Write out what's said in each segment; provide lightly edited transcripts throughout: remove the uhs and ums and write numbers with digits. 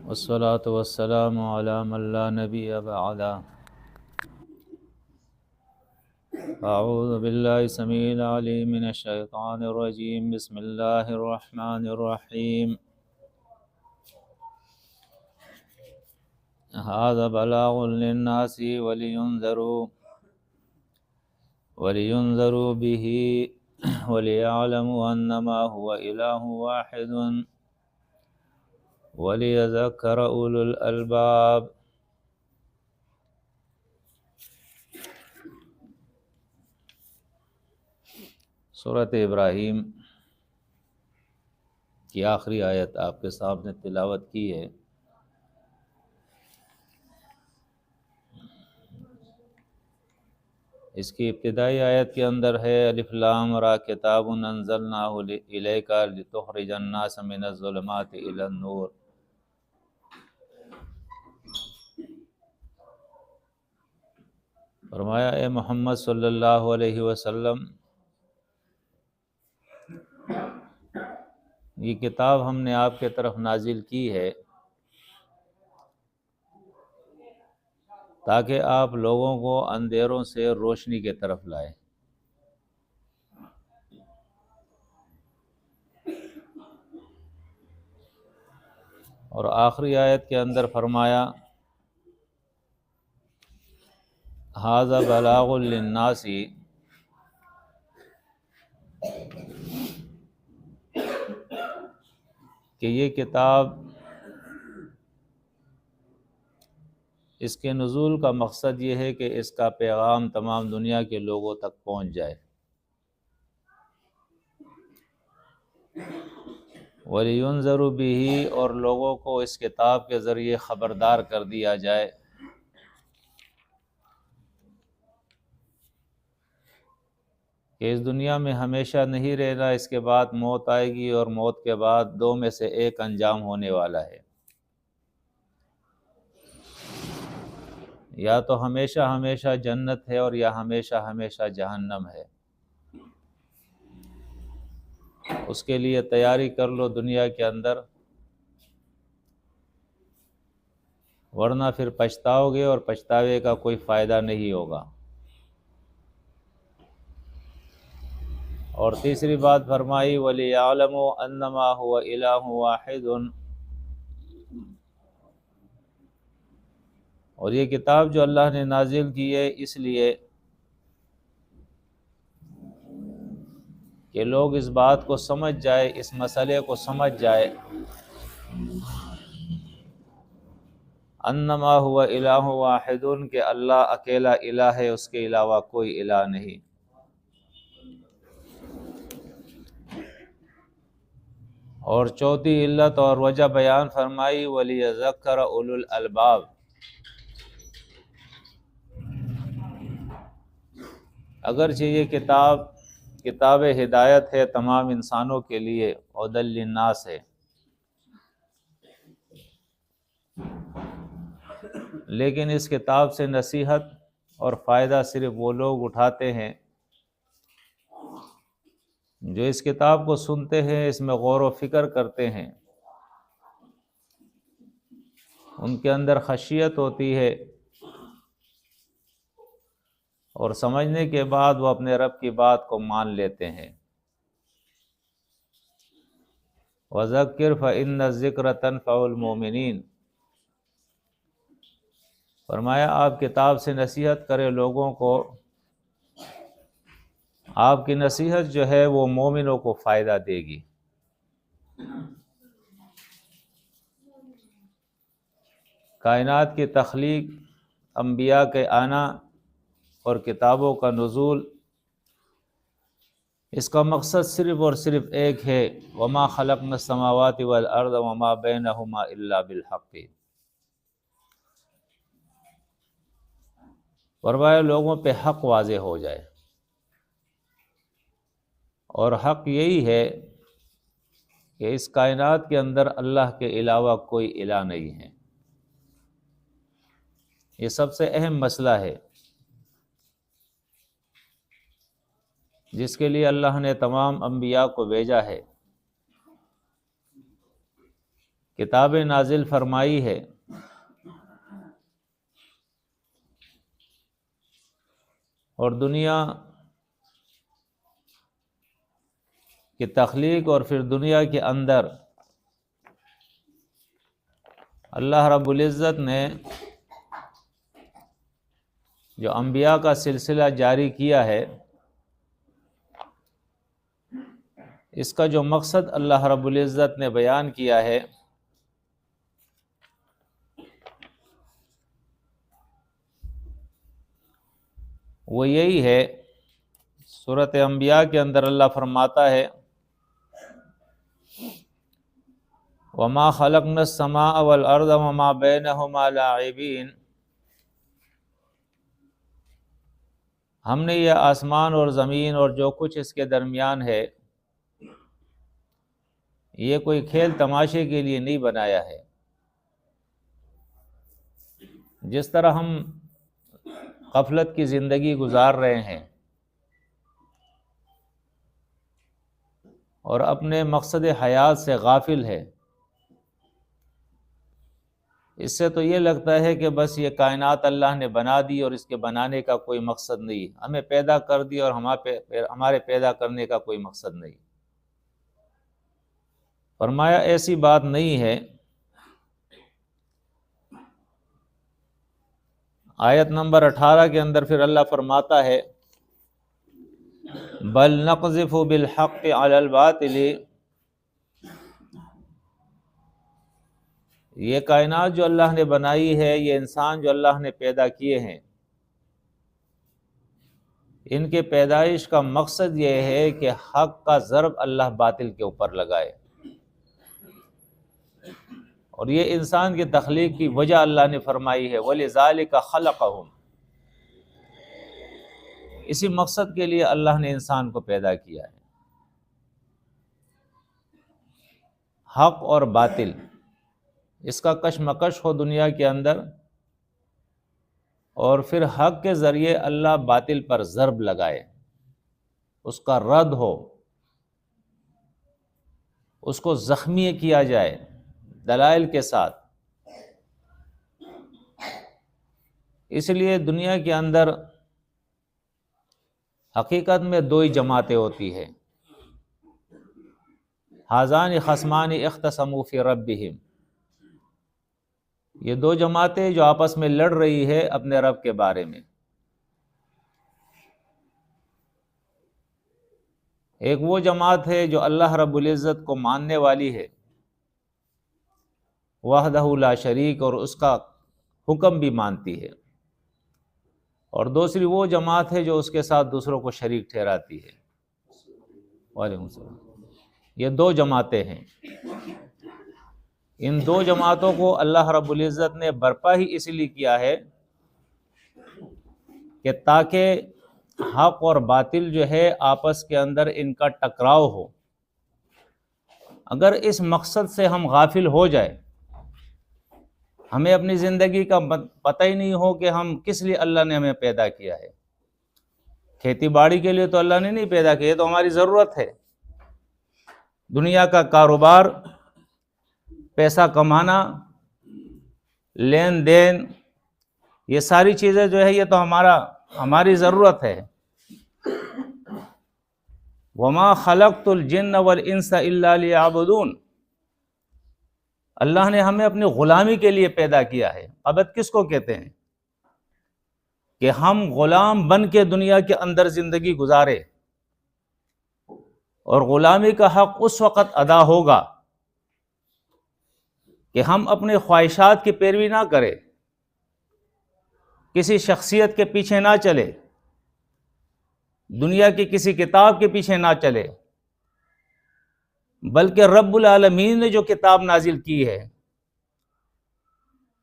والصلاة والسلام على من لا نبي بعده. أعوذ بالله السميع العليم من الشيطان الرجيم. بسم الله الرحمن الرحيم. هذا بلاغ للناس ولينذروا به وليعلموا أنما هو إله واحد وليذكر أولو الألباب. سورۃ ابراہیم کی آخری آیت آپ کے سامنے تلاوت کی ہے۔ اس کی ابتدائی آیت کے اندر ہے الف لام را کتاب انزلناہ الیک لتخرج الناس من الظلمات الی النور۔ فرمایا اے محمد صلی اللہ علیہ وسلم، یہ کتاب ہم نے آپ کے طرف نازل کی ہے تاکہ آپ لوگوں کو اندھیروں سے روشنی کی طرف لائیں۔ اور آخری آیت کے اندر فرمایا ھذا بلاغ للناس، کہ یہ کتاب، اس کے نزول کا مقصد یہ ہے کہ اس کا پیغام تمام دنیا کے لوگوں تک پہنچ جائے۔ وَلِيُنذَرُوا بِهِ، اور لوگوں کو اس کتاب کے ذریعے خبردار کر دیا جائے کہ اس دنیا میں ہمیشہ نہیں رہنا، اس کے بعد موت آئے گی، اور موت کے بعد دو میں سے ایک انجام ہونے والا ہے، یا تو ہمیشہ ہمیشہ جنت ہے اور یا ہمیشہ ہمیشہ جہنم ہے۔ اس کے لیے تیاری کر لو دنیا کے اندر، ورنہ پھر پچھتاؤ گے اور پچھتاوے کا کوئی فائدہ نہیں ہوگا۔ اور تیسری بات فرمائی وَلِيَعْلَمُوا أَنَّمَا هُوَ إِلَٰهٌ وَاحِدٌ، اور یہ کتاب جو اللہ نے نازل کی ہے اس لیے کہ لوگ اس بات کو سمجھ جائے، اس مسئلے کو سمجھ جائے، انما هو الہ واحد، کہ اللہ اکیلا الہ ہے، اس کے علاوہ کوئی الہ نہیں۔ اور چوتھی علت اور وجہ بیان فرمائی وَلِيَذَكَّرَ أُولُو الْأَلْبَابِ، اگرچہ یہ کتاب ہدایت ہے تمام انسانوں کے لیے، ہدی للناس ہے، لیکن اس کتاب سے نصیحت اور فائدہ صرف وہ لوگ اٹھاتے ہیں جو اس کتاب کو سنتے ہیں، اس میں غور و فکر کرتے ہیں، ان کے اندر خشیت ہوتی ہے، اور سمجھنے کے بعد وہ اپنے رب کی بات کو مان لیتے ہیں۔ وَذَكِّرْ فَإِنَّ الذِّكْرَ تَنفَعُ الْمُؤْمِنِينَ، فرمایا آپ کتاب سے نصیحت کرے لوگوں کو، آپ کی نصیحت جو ہے وہ مومنوں کو فائدہ دے گی۔ کائنات کی تخلیق، انبیاء کے آنا اور کتابوں کا نزول، اس کا مقصد صرف اور صرف ایک ہے وَمَا خَلَقْنَا السَّمَاوَاتِ وَالْأَرْضَ وَمَا بَيْنَهُمَا إِلَّا بِالْحَقِّ، فرمایا لوگوں پہ حق واضح ہو جائے، اور حق یہی ہے کہ اس کائنات کے اندر اللہ کے علاوہ کوئی الہ نہیں ہے۔ یہ سب سے اہم مسئلہ ہے جس کے لیے اللہ نے تمام انبیاء کو بھیجا ہے کتاب نازل فرمائی ہے، اور دنیا کی تخلیق اور پھر دنیا کے اندر اللہ رب العزت نے جو انبیاء کا سلسلہ جاری کیا ہے، اس کا جو مقصد اللہ رب العزت نے بیان کیا ہے وہ یہی ہے۔ سورۃ انبیاء کے اندر اللہ فرماتا ہے وَمَا خَلَقْنَا السَّمَاءَ وَالْأَرْضَ وَمَا بَيْنَهُمَا لَاعِبِينَ، ہم نے یہ آسمان اور زمین اور جو کچھ اس کے درمیان ہے یہ کوئی کھیل تماشے کے لیے نہیں بنایا ہے۔ جس طرح ہم غفلت کی زندگی گزار رہے ہیں اور اپنے مقصد حیات سے غافل ہے، اس سے تو یہ لگتا ہے کہ بس یہ کائنات اللہ نے بنا دی اور اس کے بنانے کا کوئی مقصد نہیں، ہمیں پیدا کر دی اور ہمارے پیدا کرنے کا کوئی مقصد نہیں۔ فرمایا ایسی بات نہیں ہے۔ آیت نمبر 18 کے اندر پھر اللہ فرماتا ہے بل نقذف بالحق علی الباطل، یہ کائنات جو اللہ نے بنائی ہے، یہ انسان جو اللہ نے پیدا کیے ہیں، ان کے پیدائش کا مقصد یہ ہے کہ حق کا ضرب اللہ باطل کے اوپر لگائے، اور یہ انسان کی تخلیق کی وجہ اللہ نے فرمائی ہے وَلِذَالِكَ خَلَقَهُمْ، اسی مقصد کے لیے اللہ نے انسان کو پیدا کیا ہے۔ حق اور باطل اس کا کشمکش ہو دنیا کے اندر، اور پھر حق کے ذریعے اللہ باطل پر ضرب لگائے، اس کا رد ہو، اس کو زخمی کیا جائے دلائل کے ساتھ۔ اس لیے دنیا کے اندر حقیقت میں دو ہی جماعتیں ہوتی ہیں، ھذان خصمان اختصموا فی ربہم، یہ دو جماعتیں جو آپس میں لڑ رہی ہے اپنے رب کے بارے میں۔ ایک وہ جماعت ہے جو اللہ رب العزت کو ماننے والی ہے وحدہ لا شریک، اور اس کا حکم بھی مانتی ہے، اور دوسری وہ جماعت ہے جو اس کے ساتھ دوسروں کو شریک ٹھہراتی ہے۔ وعلیکم السلام۔ یہ دو جماعتیں ہیں، ان دو جماعتوں کو اللہ رب العزت نے برپا ہی اس لیے کیا ہے کہ تاکہ حق اور باطل جو ہے آپس کے اندر ان کا ٹکراؤ ہو۔ اگر اس مقصد سے ہم غافل ہو جائے، ہمیں اپنی زندگی کا پتہ ہی نہیں ہو کہ ہم کس لیے اللہ نے ہمیں پیدا کیا ہے۔ کھیتی باڑی کے لیے تو اللہ نے نہیں پیدا کیا، یہ تو ہماری ضرورت ہے۔ دنیا کا کاروبار، پیسہ کمانا، لین دین، یہ ساری چیزیں جو ہے یہ تو ہماری ضرورت ہے۔ وَمَا خَلَقْتُ الْجِنَّ وَالْإِنسَ إِلَّا لِيَعْبُدُونَ، اللہ نے ہمیں اپنی غلامی کے لیے پیدا کیا ہے۔ عبد کس کو کہتے ہیں؟ کہ ہم غلام بن کے دنیا کے اندر زندگی گزارے، اور غلامی کا حق اس وقت ادا ہوگا کہ ہم اپنے خواہشات کی پیروی نہ کریں، کسی شخصیت کے پیچھے نہ چلے، دنیا کی کسی کتاب کے پیچھے نہ چلے، بلکہ رب العالمین نے جو کتاب نازل کی ہے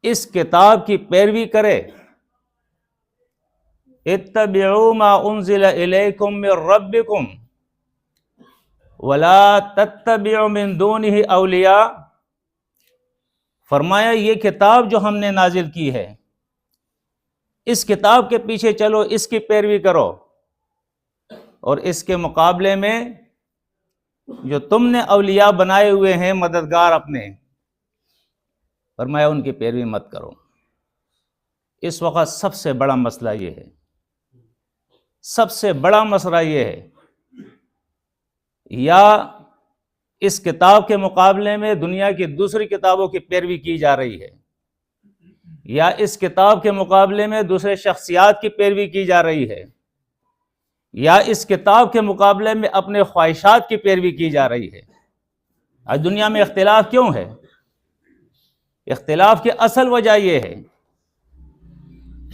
اس کتاب کی پیروی کرے۔ اتبعوا ما انزل الیکم من ربکم ولا تتبعوا من دونہ اولیاء، فرمایا یہ کتاب جو ہم نے نازل کی ہے اس کتاب کے پیچھے چلو، اس کی پیروی کرو، اور اس کے مقابلے میں جو تم نے اولیاء بنائے ہوئے ہیں مددگار اپنے، فرمایا ان کی پیروی مت کرو۔ اس وقت سب سے بڑا مسئلہ یہ ہے، سب سے بڑا مسئلہ یہ ہے، یا اس کتاب کے مقابلے میں دنیا کی دوسری کتابوں کی پیروی کی جا رہی ہے، یا اس کتاب کے مقابلے میں دوسرے شخصیات کی پیروی کی جا رہی ہے، یا اس کتاب کے مقابلے میں اپنے خواہشات کی پیروی کی جا رہی ہے۔ آج دنیا میں اختلاف کیوں ہے؟ اختلاف کی اصل وجہ یہ ہے،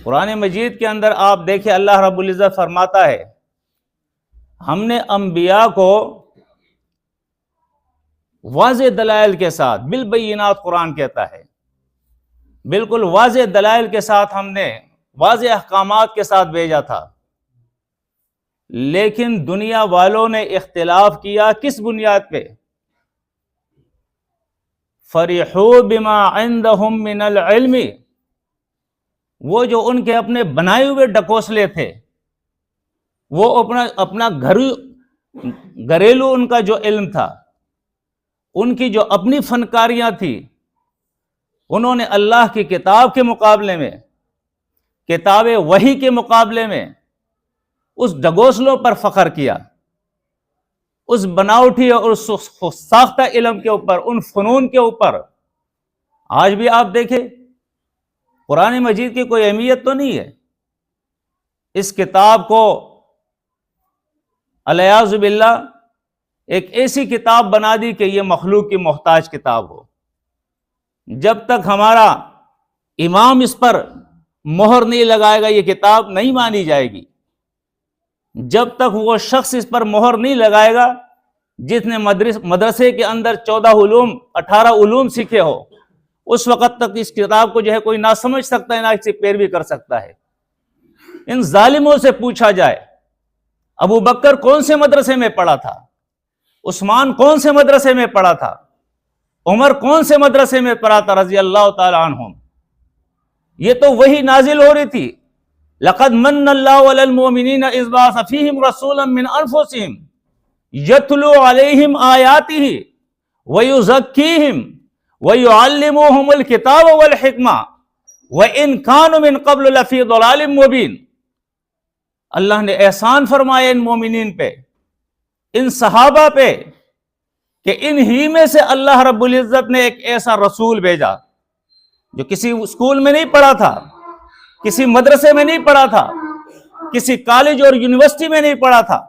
قرآن مجید کے اندر آپ دیکھیں اللہ رب العزت فرماتا ہے ہم نے انبیاء کو واضح دلائل کے ساتھ، بالبینات قرآن کہتا ہے، بالکل واضح دلائل کے ساتھ ہم نے واضح احکامات کے ساتھ بھیجا تھا، لیکن دنیا والوں نے اختلاف کیا کس بنیاد پہ؟ فَرِحُوا بِمَا عِندَهُم مِّنَ الْعِلْمِ، وہ جو ان کے اپنے بنائے ہوئے ڈکوسلے تھے، وہ اپنا گھریلو ان کا جو علم تھا، ان کی جو اپنی فنکاریاں تھی، انہوں نے اللہ کی کتاب کے مقابلے میں، کتاب وحی کے مقابلے میں اس ڈگوسلوں پر فخر کیا، اس بناوٹی اور اس ساختہ علم کے اوپر، ان فنون کے اوپر۔ آج بھی آپ دیکھیں قرآن مجید کی کوئی اہمیت تو نہیں ہے، اس کتاب کو الیاذ باللہ ایک ایسی کتاب بنا دی کہ یہ مخلوق کی محتاج کتاب ہو۔ جب تک ہمارا امام اس پر مہر نہیں لگائے گا یہ کتاب نہیں مانی جائے گی، جب تک وہ شخص اس پر مہر نہیں لگائے گا جس نے مدرسے کے اندر 18 علوم سیکھے ہو، اس وقت تک اس کتاب کو جو ہے کوئی نہ سمجھ سکتا ہے، نہ اس سے پیروی کر سکتا ہے۔ ان ظالموں سے پوچھا جائے ابو بکر کون سے مدرسے میں پڑھا تھا، عثمان کون سے مدرسے میں پڑھا تھا، عمر کون سے مدرسے میں پڑھا تھا رضی اللہ تعالی عنہم؟ یہ تو وہی نازل ہو رہی تھی، لقد من اللہ علی المؤمنین اذ بعث فیہم رسولا من انفسہم یتلو علیہم آیاتہ ویزکیہم وَيُعَلِّمُهُمُ الْكِتَابَ وَالْحِكْمَةَ وَإِنْ كَانُوا مِنْ قَبْلُ لَفِي ضَلَالٍ مُبِينٍ۔ اللہ نے احسان فرمایا ان مومنین پہ، ان صحابہ پہ، کہ انہی میں سے اللہ رب العزت نے ایک ایسا رسول بھیجا جو کسی اسکول میں نہیں پڑھا تھا، کسی مدرسے میں نہیں پڑھا تھا، کسی کالج اور یونیورسٹی میں نہیں پڑھا تھا،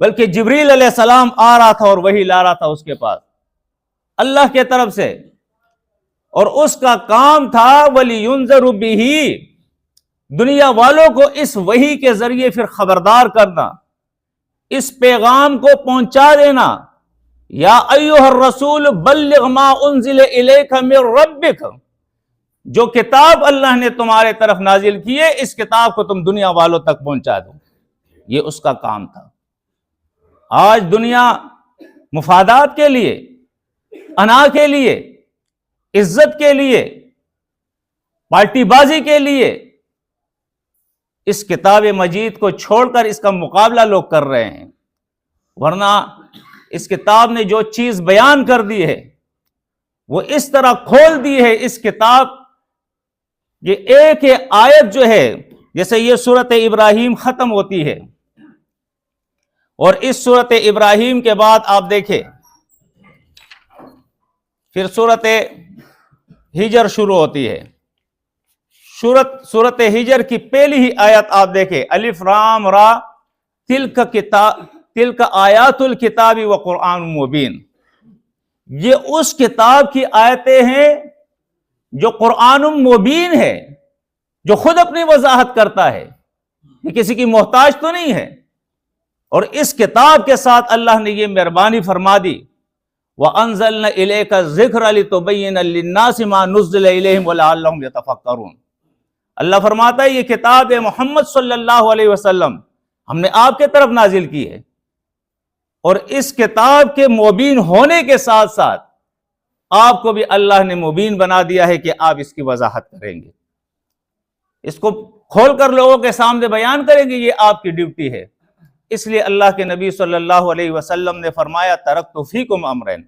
بلکہ جبریل علیہ السلام آ رہا تھا اور وحی لا رہا تھا اس کے پاس اللہ کے طرف سے، اور اس کا کام تھا وَلِيُنذَرُ بِهِ، دنیا والوں کو اس وحی کے ذریعے پھر خبردار کرنا، اس پیغام کو پہنچا دینا، یا ایھا الرسول بلغ ما انزل الیک من ربک، جو کتاب اللہ نے تمہارے طرف نازل کی ہے اس کتاب کو تم دنیا والوں تک پہنچا دو، یہ اس کا کام تھا۔ آج دنیا مفادات کے لیے، انا کے لیے، عزت کے لیے، پارٹی بازی کے لیے اس کتاب مجید کو چھوڑ کر اس کا مقابلہ لوگ کر رہے ہیں، ورنہ اس کتاب نے جو چیز بیان کر دی ہے وہ اس طرح کھول دی ہے اس کتاب، یہ ایک آیت جو ہے، جیسے یہ سورت ابراہیم ختم ہوتی ہے اور اس سورت ابراہیم کے بعد آپ دیکھیں پھر سورت ہجر شروع ہوتی ہے۔ سورت ہجر کی پہلی ہی آیت آپ دیکھیں، الف رام را تلک آیات الکتاب و قرآن مبین، یہ اس کتاب کی آیتیں ہیں جو قرآن مبین ہے، جو خود اپنی وضاحت کرتا ہے، یہ کسی کی محتاج تو نہیں ہے۔ اور اس کتاب کے ساتھ اللہ نے یہ مہربانی فرما دی، وَأَنزَلْنَا إِلَيْكَ الذِّكْرَ لِتُبَيِّنَ لِلنَّاسِ مَا نُزِّلَ إِلَيْهِمْ وَلَعَلَّهُمْ يَتَفَكَّرُونَ۔ اللہ فرماتا ہے یہ کتاب محمد صلی اللہ علیہ وسلم ہم نے آپ کے طرف نازل کی ہے، اور اس کتاب کے مبین ہونے کے ساتھ ساتھ آپ کو بھی اللہ نے مبین بنا دیا ہے کہ آپ اس کی وضاحت کریں گے، اس کو کھول کر لوگوں کے سامنے بیان کریں گے، یہ آپ کی ڈیوٹی ہے۔ اس لیے اللہ کے نبی صلی اللہ علیہ وسلم نے فرمایا ترکت فیکم امرین،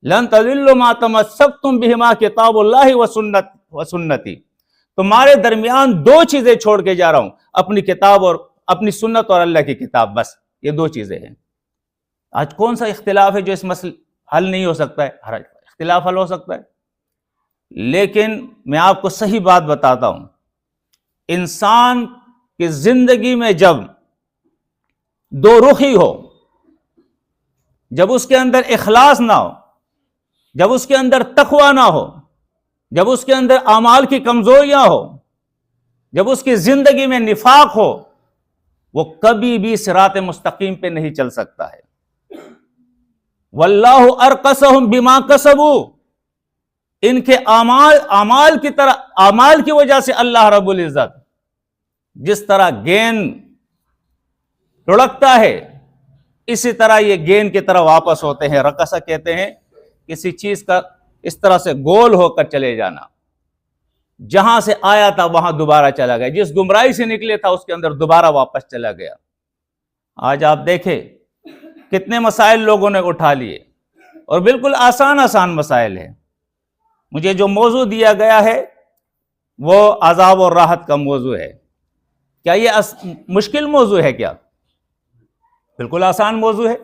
لن تضلوا ما تمسکتم بہما کتاب اللہ و سنتی، تمہارے درمیان دو چیزیں چھوڑ کے جا رہا ہوں، اپنی کتاب اور اپنی سنت اور اللہ کی کتاب، بس یہ دو چیزیں ہیں۔ آج کون سا اختلاف ہے جو اس مسئلے حل نہیں ہو سکتا ہے؟ ہر اختلاف حل ہو سکتا ہے، لیکن میں آپ کو صحیح بات بتاتا ہوں، انسان کی زندگی میں جب دو رخی ہو، جب اس کے اندر اخلاص نہ ہو، جب اس کے اندر تقوی نہ ہو، جب اس کے اندر اعمال کی کمزوریاں ہو، جب اس کی زندگی میں نفاق ہو، وہ کبھی بھی صراط مستقیم پہ نہیں چل سکتا ہے۔ واللہ ارکسہم بما کسبوا، ان کے اعمال کی وجہ سے اللہ رب العزت جس طرح گیند لڑکتا ہے، اسی طرح یہ گیند کی طرح واپس ہوتے ہیں۔ رکسہ کہتے ہیں کسی چیز کا اس طرح سے گول ہو کر چلے جانا، جہاں سے آیا تھا وہاں دوبارہ چلا گیا، جس گمراہی سے نکلے تھا اس کے اندر دوبارہ واپس چلا گیا۔ آج آپ دیکھیں کتنے مسائل لوگوں نے اٹھا لیے، اور بالکل آسان مسائل ہیں۔ مجھے جو موضوع دیا گیا ہے وہ عذاب اور راحت کا موضوع ہے۔ کیا یہ مشکل موضوع ہے؟ کیا بالکل آسان موضوع ہے،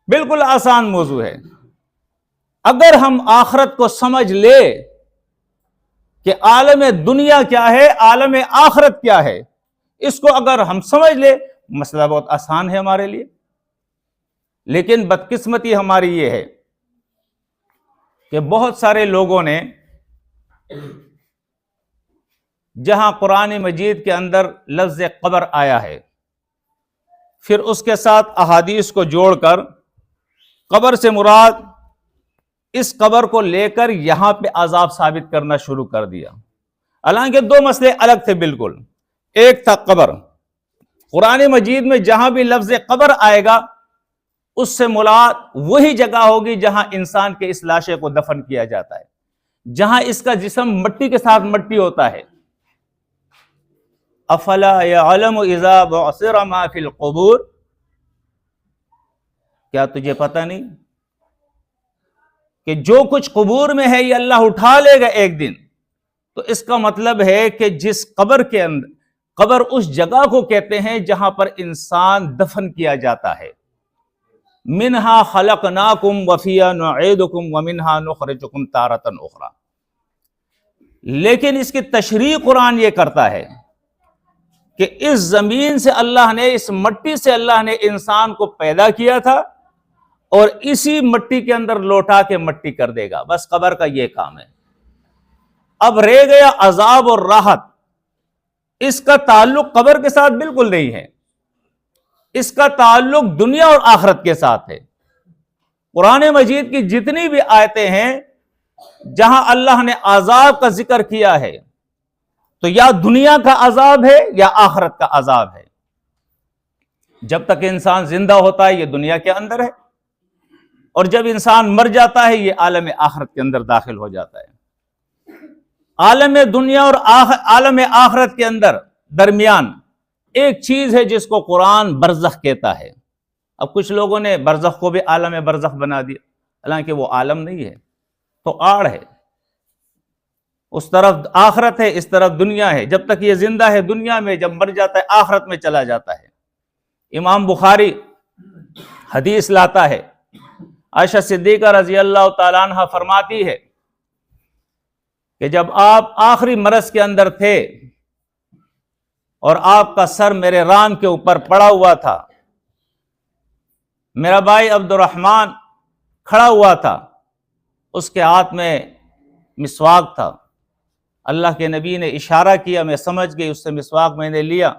بالکل آسان موضوع ہے۔ اگر ہم آخرت کو سمجھ لے کہ عالم دنیا کیا ہے، عالم آخرت کیا ہے، اس کو اگر ہم سمجھ لے، مسئلہ بہت آسان ہے ہمارے لیے۔ لیکن بدقسمتی ہماری یہ ہے کہ بہت سارے لوگوں نے جہاں قرآن مجید کے اندر لفظ قبر آیا ہے، پھر اس کے ساتھ احادیث کو جوڑ کر قبر سے مراد اس قبر کو لے کر یہاں پہ عذاب ثابت کرنا شروع کر دیا، حالانکہ دو مسئلے الگ تھے بالکل۔ ایک تھا قبر، قرآن مجید میں جہاں بھی لفظ قبر آئے گا اس سے مراد وہی جگہ ہوگی جہاں انسان کے اس لاشے کو دفن کیا جاتا ہے، جہاں اس کا جسم مٹی کے ساتھ مٹی ہوتا ہے۔ افلا یعلم اذا بعثر ما فی القبور، کیا تجھے پتہ نہیں کہ جو کچھ قبور میں ہے یہ اللہ اٹھا لے گا ایک دن؟ تو اس کا مطلب ہے کہ جس قبر کے اندر، قبر اس جگہ کو کہتے ہیں جہاں پر انسان دفن کیا جاتا ہے۔ منہا خلقناکم وفیہا نعیدکم ومنہا نخرجکم تارۃ اخری۔ لیکن اس کی تشریح قرآن یہ کرتا ہے کہ اس زمین سے اللہ نے، اس مٹی سے اللہ نے انسان کو پیدا کیا تھا، اور اسی مٹی کے اندر لوٹا کے مٹی کر دے گا، بس قبر کا یہ کام ہے۔ اب رہ گیا عذاب اور راحت، اس کا تعلق قبر کے ساتھ بالکل نہیں ہے، اس کا تعلق دنیا اور آخرت کے ساتھ ہے۔ قرآن مجید کی جتنی بھی آیتیں ہیں جہاں اللہ نے عذاب کا ذکر کیا ہے، تو یا دنیا کا عذاب ہے یا آخرت کا عذاب ہے۔ جب تک انسان زندہ ہوتا ہے یہ دنیا کے اندر ہے، اور جب انسان مر جاتا ہے یہ عالم آخرت کے اندر داخل ہو جاتا ہے۔ عالم دنیا اور عالم آخرت کے اندر درمیان ایک چیز ہے جس کو قرآن برزخ کہتا ہے۔ اب کچھ لوگوں نے برزخ کو بھی عالم برزخ بنا دیا، حالانکہ وہ عالم نہیں ہے، تو آڑ ہے۔ اس طرف آخرت ہے، اس طرف دنیا ہے۔ جب تک یہ زندہ ہے دنیا میں، جب مر جاتا ہے آخرت میں چلا جاتا ہے۔ امام بخاری حدیث لاتا ہے، عائشہ صدیقہ رضی اللہ تعالیٰ عنہ فرماتی ہے کہ جب آپ آخری مرض کے اندر تھے اور آپ کا سر میرے ران کے اوپر پڑا ہوا تھا، میرا بھائی عبد الرحمن کھڑا ہوا تھا، اس کے ہاتھ میں مسواک تھا۔ اللہ کے نبی نے اشارہ کیا، میں سمجھ گئی، اس سے مسواک میں نے لیا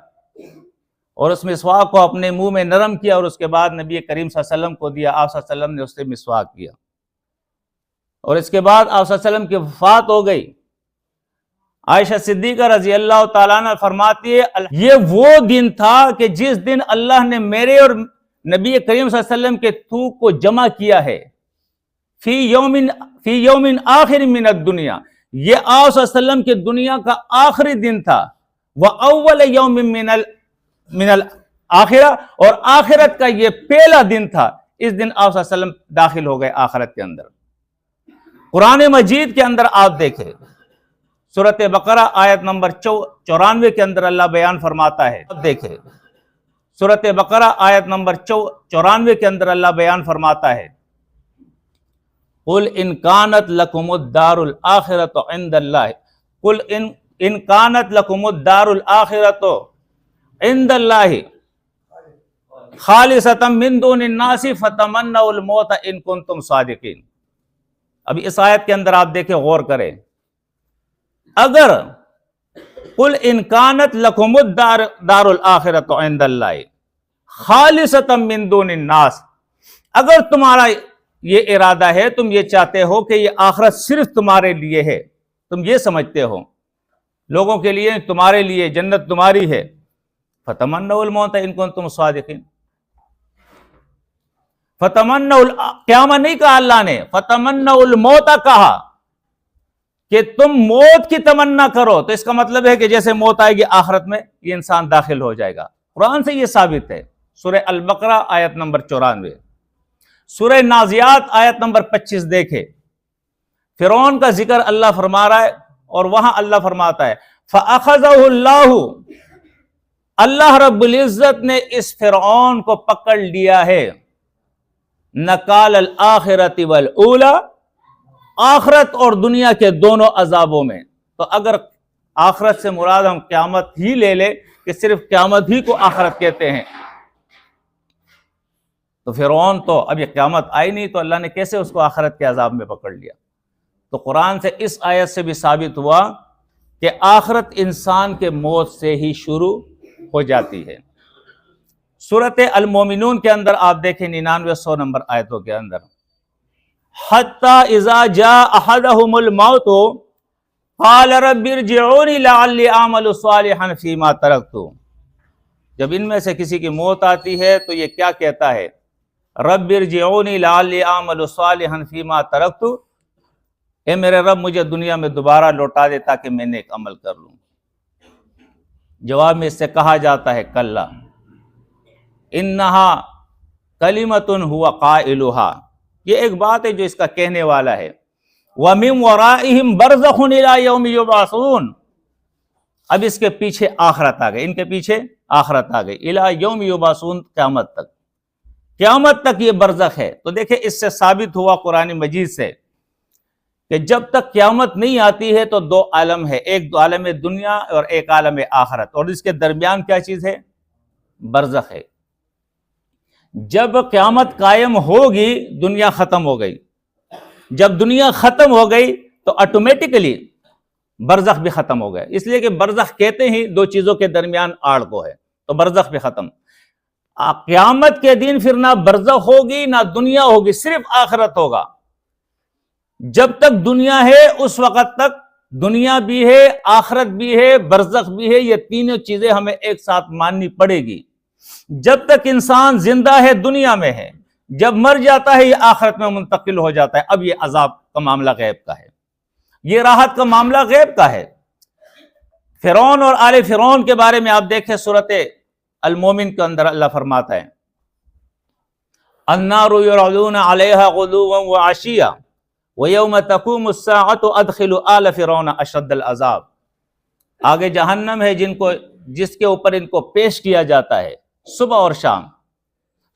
اور اس مسواک کو اپنے منہ میں نرم کیا، اور اس کے بعد نبی کریم صلی اللہ علیہ وسلم کو دیا۔ آپ صلی اللہ علیہ وسلم نے اس سے مسواک کیا، اور اس کے بعد آپ صلی اللہ علیہ وسلم کی وفات ہو گئی۔ عائشہ صدیقہ رضی اللہ تعالیٰ عنہ فرماتی ہے یہ وہ دن تھا کہ جس دن اللہ نے میرے اور نبی کریم صلی اللہ علیہ وسلم کے تھوک کو جمع کیا ہے، فی یوم آخر من الدنیا، یہ آپ صلی اللہ علیہ وسلم کے دنیا کا آخری دن تھا، وَأَوَّلَ يَوْمٍ من الآخرہ، اور آخرت کا یہ پہلا دن تھا۔ اس دن آپ صلی اللہ علیہ وسلم داخل ہو گئے آخرت کے اندر۔ قرآن مجید کے اندر آپ دیکھیں سورۃ بقرہ آیت نمبر 94 کے اندر اللہ بیان فرماتا ہے، اب دیکھیں سورۃ بقرہ آیت نمبر 94 کے اندر اللہ بیان فرماتا ہے، قل ان کانت لکم الدار الآخرۃ عند اللہ، قل ان کانت لکم الدار الآخرۃ عند اللہ خالصۃ من دون الناس فتمنوا الموت ان کنتم صادقین۔ اب اس آیت کے اندر آپ دیکھیں، غور کریں، اگر قل ان کانت لکم الدار الآخرۃ عند اللہ خالصۃ من دون الناس، اگر تمہارا یہ ارادہ ہے، تم یہ چاہتے ہو کہ یہ آخرت صرف تمہارے لیے ہے، تم یہ سمجھتے ہو لوگوں کے لیے، تمہارے لیے جنت تمہاری ہے، فتمنوا الموت ان کنتم صادقین۔ فتمنوا قیامت نہیں کہا اللہ نے، فتمنوا الموت کہا کہ تم موت کی تمنا کرو، تو اس کا مطلب ہے کہ جیسے موت آئے گی آخرت میں یہ انسان داخل ہو جائے گا۔ قرآن سے یہ ثابت ہے، سورہ البقرہ آیت نمبر 94، سورہ نازیات آیت نمبر 25 دیکھے، فرعون کا ذکر اللہ فرما رہا ہے اور وہاں اللہ فرماتا ہے فَأَخَذَهُ اللَّهُ، اللہ رب العزت نے اس فرعون کو پکڑ لیا ہے، نکال الآخرۃ والأولی، آخرت اور دنیا کے دونوں عذابوں میں۔ تو اگر آخرت سے مراد ہم قیامت ہی لے لے کہ صرف قیامت ہی کو آخرت کہتے ہیں، تو فرعون تو اب یہ قیامت آئی نہیں، تو اللہ نے کیسے اس کو آخرت کے عذاب میں پکڑ لیا؟ تو قرآن سے اس آیت سے بھی ثابت ہوا کہ آخرت انسان کے موت سے ہی شروع ہو جاتی ہے۔ سورۃ المومنون کے اندر آپ دیکھیں 99-100 نمبر آیتوں کے اندر، حتی اذا جاء احدهم الموت قال رب ارجعون لعلی اعمل صالحا فیما ترکت، جب ان میں سے کسی کی موت آتی ہے تو یہ کیا کہتا ہے؟ رب ارجعون لعلی اعمل صالحا فیما ترکت، اے میرے رب مجھے دنیا میں دوبارہ لوٹا دے تاکہ میں نیک عمل کر لوں۔ جواب میں اس سے کہا جاتا ہے کلا انہا کلمۃ ہوا قائلھا، یہ ایک بات ہے جو اس کا کہنے والا ہے، وَمِن وَرَائِهِمْ بَرْزَخٌ إِلَىٰ يَوْمِ يُبْعَثُونَ، اب اس کے پیچھے آخرت آ گئی، ان کے پیچھے آخرت آ گئی، إِلَىٰ يَوْمِ يُبْعَثُونَ، قیامت تک، قیامت تک یہ برزخ ہے۔ تو دیکھیں اس سے ثابت ہوا قرآن مجید سے کہ جب تک قیامت نہیں آتی ہے تو دو عالم ہے، ایک عالم دنیا اور ایک عالم آخرت، اور اس کے درمیان کیا چیز ہے؟ برزخ ہے۔ جب قیامت قائم ہوگی دنیا ختم ہو گئی، جب دنیا ختم ہو گئی تو آٹومیٹکلی برزخ بھی ختم ہو گیا، اس لیے کہ برزخ کہتے ہی دو چیزوں کے درمیان آڑ کو ہے، تو برزخ بھی ختم۔ قیامت کے دن پھر نہ برزخ ہوگی نہ دنیا ہوگی، صرف آخرت ہوگا۔ جب تک دنیا ہے اس وقت تک دنیا بھی ہے، آخرت بھی ہے، برزخ بھی ہے، یہ تینوں چیزیں ہمیں ایک ساتھ ماننی پڑے گی۔ جب تک انسان زندہ ہے دنیا میں ہے، جب مر جاتا ہے یہ آخرت میں منتقل ہو جاتا ہے۔ اب یہ عذاب کا معاملہ غیب کا ہے، یہ راحت کا معاملہ غیب کا ہے۔ فرعون اور آل فرعون کے بارے میں آپ دیکھیں سورۃ المومن کے اندر اللہ فرماتا ہے النار یعرضون علیہا غدوا وعشیا ویوم تقوم الساعۃ ادخلوا آل فرعون اشد العذاب، آگے جہنم ہے جس کے اوپر ان کو پیش کیا جاتا ہے صبح اور شام،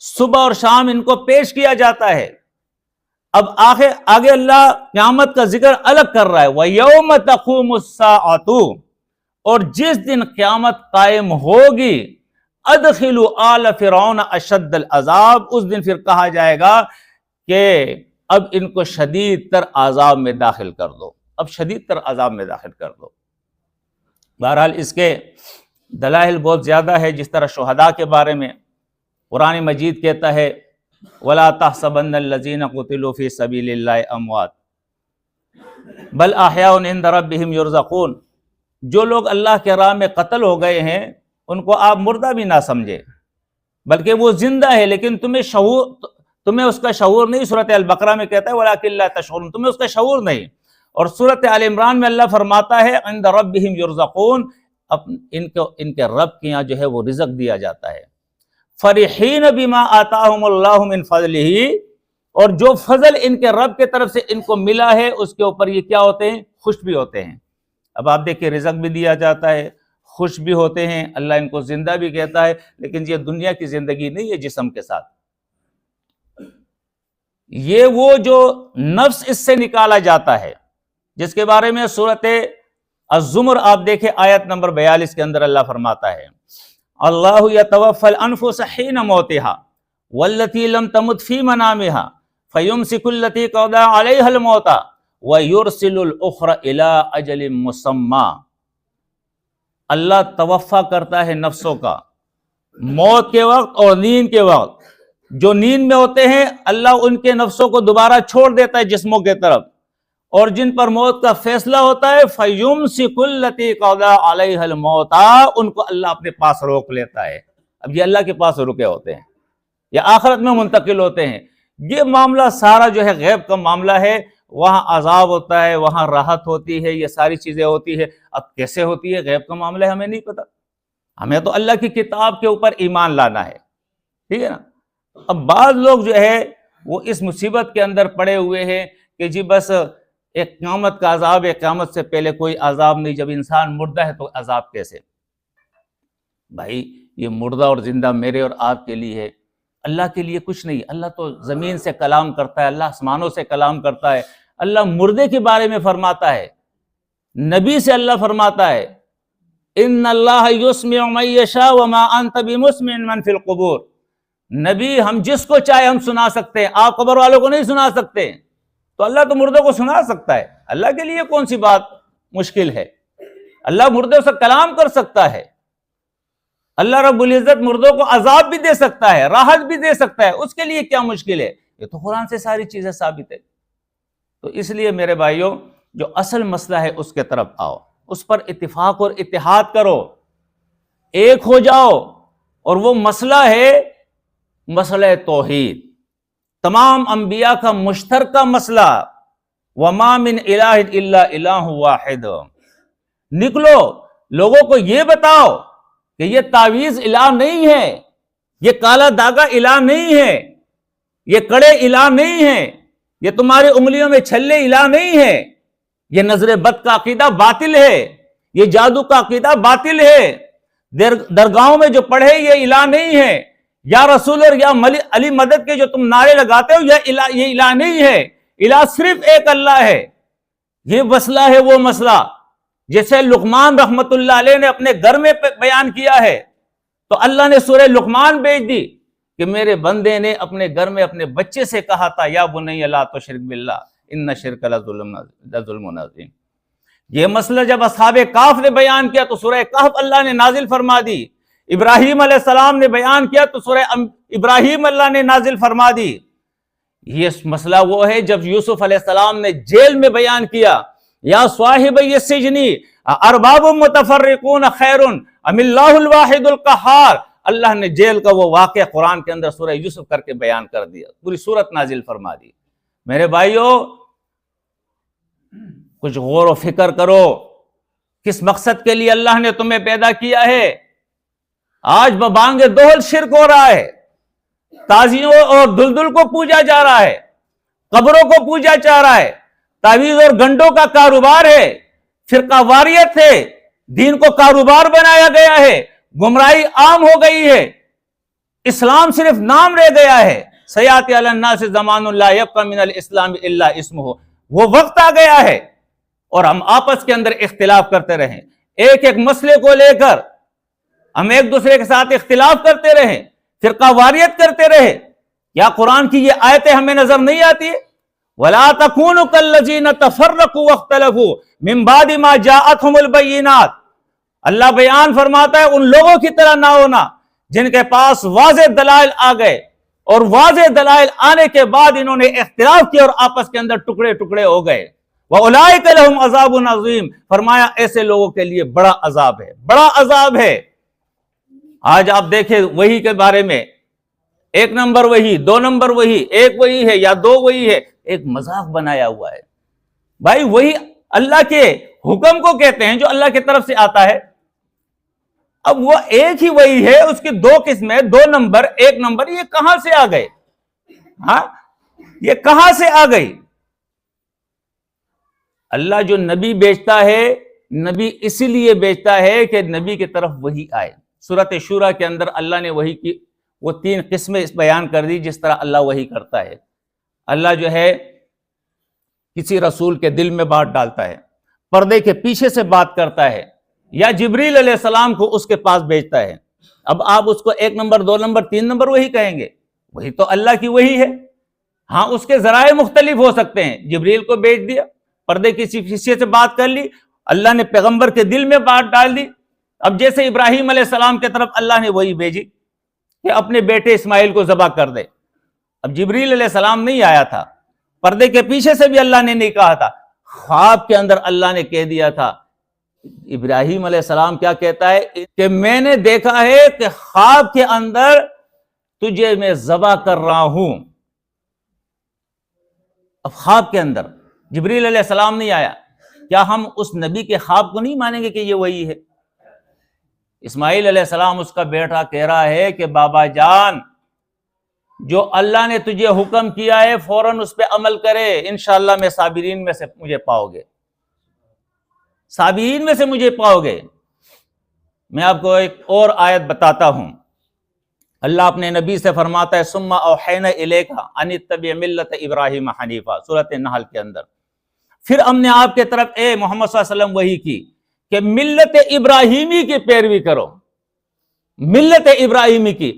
صبح اور شام ان کو پیش کیا جاتا ہے۔ اب آگے اللہ قیامت کا ذکر الگ کر رہا ہے، وَيَوْمَ تَقُومُ السَّاعَةُ، اور جس دن قیامت قائم ہوگی أَدْخِلُوا آلَ فِرْعَوْنَ أَشَدَّ الْعَذَابِ، اس دن پھر کہا جائے گا کہ اب ان کو شدید تر عذاب میں داخل کر دو، اب شدید تر عذاب میں داخل کر دو۔ بہرحال اس کے دلائل بہت زیادہ ہے، جس طرح شہداء کے بارے میں قرآن مجید کہتا ہے وَلَا تَحْسَبَنَّ الَّذِينَ قُتِلُوا فِي سَبِيلِ اللَّهِ أَمْوَاتٌ بَلْ أَحْيَاءٌ عِندَ رَبِّهِمْ يُرْزَقُونَ، جو لوگ اللہ کے راہ میں قتل ہو گئے ہیں ان کو آپ مردہ بھی نہ سمجھے، بلکہ وہ زندہ ہے، لیکن تمہیں اس کا شعور نہیں۔ سورۃ البقرہ میں کہتا ہے وَلَٰكِن لَا تَشْعُرُونَ، تمہیں اس کا شعور نہیں۔ اور سورۃ آل عمران میں اللہ فرماتا ہے عند ربہم یرزقون، ان کے رب کے یہاں جو ہے وہ رزق دیا جاتا ہے۔ فرحین بما آتاہم اللہ من فضلہ، اور جو فضل ان کے رب کے طرف سے ان کو ملا ہے اس کے اوپر یہ کیا ہوتے ہیں؟ خوش بھی ہوتے ہیں۔ اب آپ دیکھیں رزق بھی دیا جاتا ہے، خوش بھی ہوتے ہیں، اللہ ان کو زندہ بھی کہتا ہے، لیکن یہ دنیا کی زندگی نہیں ہے جسم کے ساتھ، یہ وہ جو نفس اس سے نکالا جاتا ہے، جس کے بارے میں سورۃ الزمر آپ دیکھیں آیت نمبر 42 کے اندر اللہ فرماتا ہے اللہ یتوفی الانفس حین موتها والتی لم تمت فی منامها فیمسک التی قضی علیہا الموت ویرسل الاخرى الی اجل مسمی۔ اللہ توفع کرتا ہے نفسوں کا موت کے وقت اور نیند کے وقت، جو نیند میں ہوتے ہیں اللہ ان کے نفسوں کو دوبارہ چھوڑ دیتا ہے جسموں کے طرف، اور جن پر موت کا فیصلہ ہوتا ہے فَيُمْسِكُ الَّتِي قَضَىٰ عَلَيْهَا الْمَوْتَ، ان کو اللہ اپنے پاس روک لیتا ہے۔ اب یہ اللہ کے پاس رکے ہوتے ہیں، یہ آخرت میں منتقل ہوتے ہیں۔ یہ معاملہ سارا جو ہے غیب کا معاملہ ہے، وہاں عذاب ہوتا ہے، وہاں راحت ہوتی ہے، یہ ساری چیزیں ہوتی ہے۔ اب کیسے ہوتی ہے غیب کا معاملہ ہے ہمیں نہیں پتا، ہمیں تو اللہ کی کتاب کے اوپر ایمان لانا ہے، ٹھیک ہے نا۔ اب بعض لوگ جو ہے وہ اس مصیبت کے اندر پڑے ہوئے ہیں کہ جی بس ایک قیامت کا عذاب ہے، قیامت سے پہلے کوئی عذاب نہیں، جب انسان مردہ ہے تو عذاب کیسے؟ بھائی یہ مردہ اور زندہ میرے اور آپ کے لیے ہے، اللہ کے لیے کچھ نہیں۔ اللہ تو زمین سے کلام کرتا ہے، اللہ آسمانوں سے کلام کرتا ہے، اللہ مردے کے بارے میں فرماتا ہے، نبی سے اللہ فرماتا ہے ان اللہ یسمع من یشاء وما انت بمسمع من فی القبور، نبی ہم جس کو چاہے ہم سنا سکتے ہیں، آپ قبر والوں کو نہیں سنا سکتے، تو اللہ تو مردوں کو سنا سکتا ہے، اللہ کے لیے کون سی بات مشکل ہے؟ اللہ مردوں سے کلام کر سکتا ہے، اللہ رب العزت مردوں کو عذاب بھی دے سکتا ہے، راحت بھی دے سکتا ہے، اس کے لیے کیا مشکل ہے؟ یہ تو قرآن سے ساری چیزیں ثابت ہے۔ تو اس لیے میرے بھائیوں جو اصل مسئلہ ہے اس کے طرف آؤ، اس پر اتفاق اور اتحاد کرو، ایک ہو جاؤ، اور وہ مسئلہ ہے مسئلہ توحید، تمام انبیاء کا مشترکہ مسئلہ، وما من الہ الا الہ واحد۔ نکلو لوگوں کو یہ بتاؤ کہ یہ تعویذ الہ نہیں ہے، یہ کالا داغا الہ نہیں ہے، یہ کڑے الہ نہیں ہے، یہ تمہاری انگلیوں میں چھلے الہ نہیں ہے، یہ نظر بد کا عقیدہ باطل ہے، یہ جادو کا عقیدہ باطل ہے، درگاہوں میں جو پڑھے یہ الہ نہیں ہے، یا رسول اور یا علی مدد کے جو تم نعرے لگاتے ہو یہ الہ نہیں ہے، الہ صرف ایک اللہ ہے۔ یہ مسئلہ ہے وہ مسئلہ جیسے لقمان رحمت اللہ علیہ نے اپنے گھر میں بیان کیا ہے، تو اللہ نے سورہ لقمان بھیج دی کہ میرے بندے نے اپنے گھر میں اپنے بچے سے کہا تھا یا بنی لا تشرک باللہ ان الشرک لظلم عظیم۔ یہ مسئلہ جب اصحاب کہف نے بیان کیا تو سورہ کہف اللہ نے نازل فرما دی، ابراہیم علیہ السلام نے بیان کیا تو سورہ ابراہیم اللہ نے نازل فرما دی۔ یہ مسئلہ وہ ہے جب یوسف علیہ السلام نے جیل میں بیان کیا یا صاحب السجن ارباب متفرقون خیر ام اللہ الواحد القہار، اللہ نے جیل کا وہ واقعہ قرآن کے اندر سورہ یوسف کر کے بیان کر دیا، پوری سورت نازل فرما دی۔ میرے بھائیوں کچھ غور و فکر کرو، کس مقصد کے لیے اللہ نے تمہیں پیدا کیا ہے؟ آج ببانگ دوہل شرک ہو رہا ہے، تازیوں اور دلدل کو پوجا جا رہا ہے، قبروں کو پوجا جا رہا ہے، تعویذ اور گنڈوں کا کاروبار ہے، فرقہ واریت ہے، دین کو کاروبار بنایا گیا ہے، گمراہی عام ہو گئی ہے، اسلام صرف نام رہ گیا ہے۔ سیاتی علی الناس زمان لا یبقى من الاسلام الا اسمہ، وہ وقت آ گیا ہے اور ہم آپس کے اندر اختلاف کرتے رہیں، ایک ایک مسئلے کو لے کر ہم ایک دوسرے کے ساتھ اختلاف کرتے رہیں، فرقہ واریت کرتے رہے۔ کیا قرآن کی یہ آیتیں ہمیں نظر نہیں آتی ہے؟ وَلَا تَكُونُوا كَالَّذِينَ تَفَرَّقُوا وَاخْتَلَفُوا مِن بَعْدِ مَا جَاءَتْهُمُ الْبَيِّنَاتُ، اللہ بیان فرماتا ہے ان لوگوں کی طرح نہ ہونا جن کے پاس واضح دلائل آ گئے، اور واضح دلائل آنے کے بعد انہوں نے اختلاف کیا اور آپس کے اندر ٹکڑے ٹکڑے ہو گئے۔ وَأُولَٰئِكَ لَهُمْ عَذَابٌ عَظِيمٌ، فرمایا ایسے لوگوں کے لیے بڑا عذاب ہے، بڑا عذاب ہے۔ آج آپ دیکھیں وحی کے بارے میں، ایک نمبر وحی، دو نمبر وحی، ایک وحی ہے یا دو وحی ہے، ایک مذاق بنایا ہوا ہے۔ بھائی وحی اللہ کے حکم کو کہتے ہیں جو اللہ کی طرف سے آتا ہے۔ اب وہ ایک ہی وہی ہے، اس کی دو قسمیں، دو نمبر، ایک نمبر، یہ کہاں سے آ گئے؟ ہاں یہ کہاں سے آ گئی؟ اللہ جو نبی بیچتا ہے، نبی اسی لیے بیچتا ہے کہ نبی کی طرف وحی آئے۔ سورۃ شورى کے اندر اللہ نے وحی کی وہ 3 قسمیں بیان کر دی جس طرح اللہ وحی کرتا ہے۔ اللہ جو ہے کسی رسول کے دل میں بات ڈالتا ہے، پردے کے پیچھے سے بات کرتا ہے، یا جبریل علیہ السلام کو اس کے پاس بھیجتا ہے۔ اب آپ اس کو 1 نمبر، 2 نمبر، 3 نمبر وحی کہیں گے؟ وہی تو اللہ کی وحی ہے۔ ہاں اس کے ذرائع مختلف ہو سکتے ہیں، جبریل کو بھیج دیا، پردے کسی حصے سے بات کر لی، اللہ نے پیغمبر کے دل میں بات ڈال دی۔ اب جیسے ابراہیم علیہ السلام کی طرف اللہ نے وہی بھیجی کہ اپنے بیٹے اسماعیل کو ذبح کر دے۔ اب جبریل علیہ السلام نہیں آیا تھا، پردے کے پیچھے سے بھی اللہ نے نہیں کہا تھا، خواب کے اندر اللہ نے کہہ دیا تھا۔ ابراہیم علیہ السلام کیا کہتا ہے کہ میں نے دیکھا ہے کہ خواب کے اندر تجھے میں ذبح کر رہا ہوں۔ اب خواب کے اندر جبریل علیہ السلام نہیں آیا، کیا ہم اس نبی کے خواب کو نہیں مانیں گے کہ یہ وہی ہے؟ اسماعیل علیہ السلام اس کا بیٹا کہہ رہا ہے کہ بابا جان، جو اللہ نے تجھے حکم کیا ہے فوراً اس پہ عمل کرے، انشاءاللہ میں صابرین میں سے مجھے پاؤ گے، صابرین میں سے مجھے پاؤ گے۔ میں آپ کو ایک اور آیت بتاتا ہوں، اللہ اپنے نبی سے فرماتا ہے ثم اوحینا الیک ان اتبع ملت ابراہیم حنیفا، سورۃ النحل کے اندر۔ پھر ہم نے آپ کے طرف اے محمد صلی اللہ علیہ وسلم وحی کی کہ ملت ابراہیمی کی پیروی کرو، ملت ابراہیمی کی۔